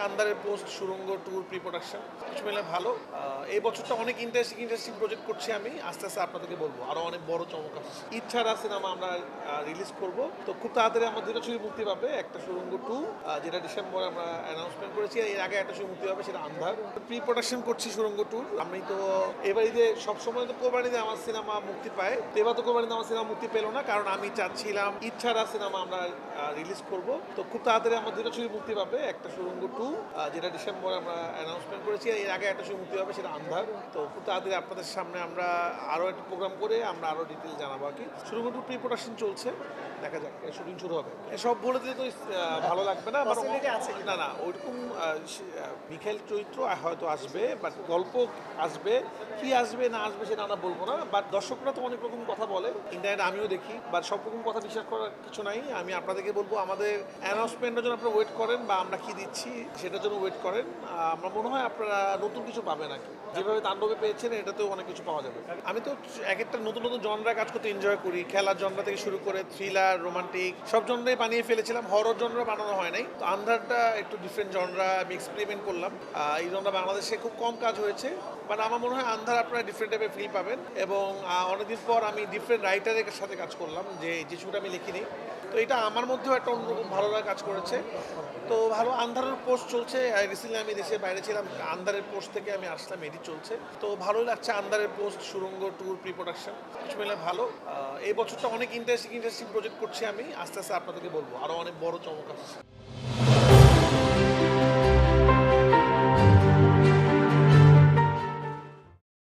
আন্দারের post সুড়ঙ্গ tour pre production কিছু মিলে ভালো। এই বছরটা অনেক ইন্টারেস্টিং প্রজেক্ট করছি আমি। আস্তে আস্তে আপনাদেরকে বলবো আরো অনেক বড় চমক আছে। ইচ্ছারা সিনেমা আমরা রিলিজ করব। তো খুব তাড়াতাড়ি আমার দুটো ছবি মুক্তি পাবে। একটা সুড়ঙ্গ টু, যেটা ডিসেম্বরে আমরা অ্যানাউন্সমেন্ট করেছি। এর আগে একটা ছবি মুক্তি পাবে, সেটা আন্ধার। প্রি প্রোডাকশন করছি সুড়ঙ্গ টুর। আমি তো এবার ঈদে সবসময় তো কোরবানিতে আমার সিনেমা মুক্তি পায়, তো এবার তো কোরবানিতে আমার সিনেমা মুক্তি পেলো না, কারণ আমি চাচ্ছিলাম ইচ্ছারা সিনেমা আমরা রিলিজ করব। তো খুব তাড়াতাড়ি আমার দুটো ছবি মুক্তি পাবে। একটা সুড়ঙ্গ টু, যেটা ডিসেম্বরে আমরা অ্যানাউন্সমেন্ট করেছি। এর আগে একটা ছবি মুক্তি পাবে, সেটা আন্ধার। তো খুব তাড়াতাড়ি আপনাদের সামনে আমরা আরও একটা প্রোগ্রাম করে আমরা আরও ডিটেল জানাবো আর কি। সুড়ঙ্গ টু প্রি প্রোডাকশন চলছে, দেখা যাক শুটিং শুরু হবে। সব বলে দিলে তো ভালো লাগবে না, না না ওইরকম মিখাইল চরিত্র হয়তো আসবে, বাট গল্প আসবে, কি আসবে না আসবে সেটা আমরা বলবো না। বাট দর্শকরা তো অনেক রকম কথা বলে, ইন্টারনেটে আমিও দেখি, বাট সব রকম কথা বিশ্বাস করার কিছু নাই। আমি আপনাদেরকে বলবো আমাদের অ্যানাউন্সমেন্টের জন্য আপনারা ওয়েট করেন, বা আমরা কি দিচ্ছি সেটার জন্য ওয়েট করেন। আমার মনে হয় আপনারা নতুন কিছু পাবেন আর কি। যেভাবে তাণ্ডবে পেয়েছেন এটাতেও অনেক কিছু পাওয়া যাবে। আমি তো এক একটা নতুন নতুন জনরা কাজ করতে এনজয় করি। খেলার জনরা থেকে শুরু করে থ্রিলার, রোমান্টিক সব জনরাই বানিয়ে ফেলেছিলাম। হরর জনরা বানানো হয় নাই। তো আন্ধারটা একটু ডিফারেন্ট জনরা আমি এক্সপেরিমেন্ট করলাম। এই জনরা বাংলাদেশে খুব কম কাজ হয়েছে, বাট আমার মনে হয় আন্ধার আপনারা ডিফারেন্ট টাইপের ফিল পাবেন। এবং অনেকদিন পর আমি ডিফারেন্ট রাইটারের সাথে কাজ করলাম, যে ছবিটা আমি লিখিনি। তো এটা আমার মধ্যেও একটা অন্যরকম ভালো লাগা কাজ করেছে। তো ভালো। আন্ধারের পোস্ট চলছে। রিসেন্টলি আমি দেশের বাইরে ছিলাম, আন্ধারের পোস্ট থেকে আমি আসলাম, এডিট চলছে। তো ভালোই লাগছে। আন্ধারের পোস্ট সুড়ঙ্গ ট্যুর প্রি প্রোডাকশন কিছু মিলে ভালো। এই বছরটা অনেক ইন্টারেস্টিং প্রজেক্ট করছি আমি। আস্তে আস্তে আপনাদেরকে বলবো আরো অনেক বড় চমক আছে।